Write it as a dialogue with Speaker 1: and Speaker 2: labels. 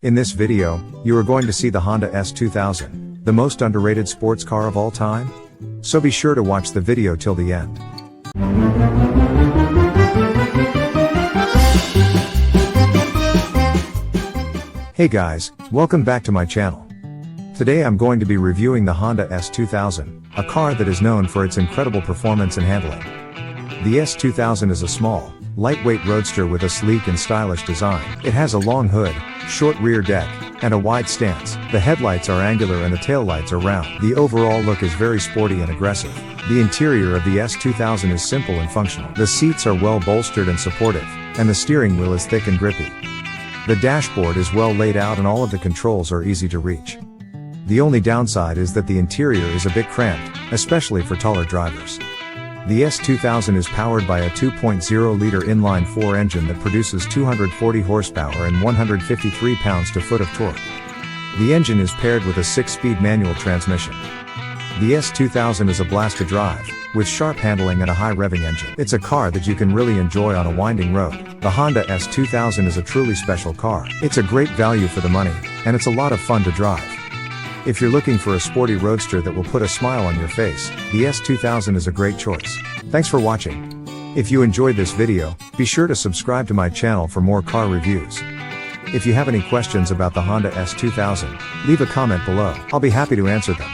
Speaker 1: In this video, you are going to see the Honda S2000, the most underrated sports car of all time. So be sure to watch the video till the end. Hey guys, welcome back to my channel. Today I'm going to be reviewing the Honda S2000, a car that is known for its incredible performance and handling. The S2000 is a small, lightweight roadster with a sleek and stylish design. It has a long hood, short rear deck, and a wide stance. The headlights are angular and the taillights are round. The overall look is very sporty and aggressive. The interior of the S2000 is simple and functional. The seats are well bolstered and supportive, and the steering wheel is thick and grippy. The dashboard is well laid out and all of the controls are easy to reach. The only downside is that the interior is a bit cramped, especially for taller drivers. The S2000 is powered by a 2.0-liter inline-4 engine that produces 240 horsepower and 153 pounds-to-foot of torque. The engine is paired with a 6-speed manual transmission. The S2000 is a blast to drive, with sharp handling and a high-revving engine. It's a car that you can really enjoy on a winding road. The Honda S2000 is a truly special car. It's a great value for the money, and it's a lot of fun to drive. If you're looking for a sporty roadster that will put a smile on your face, the S2000 is a great choice. Thanks for watching. If you enjoyed this video, be sure to subscribe to my channel for more car reviews. If you have any questions about the Honda S2000, leave a comment below. I'll be happy to answer them.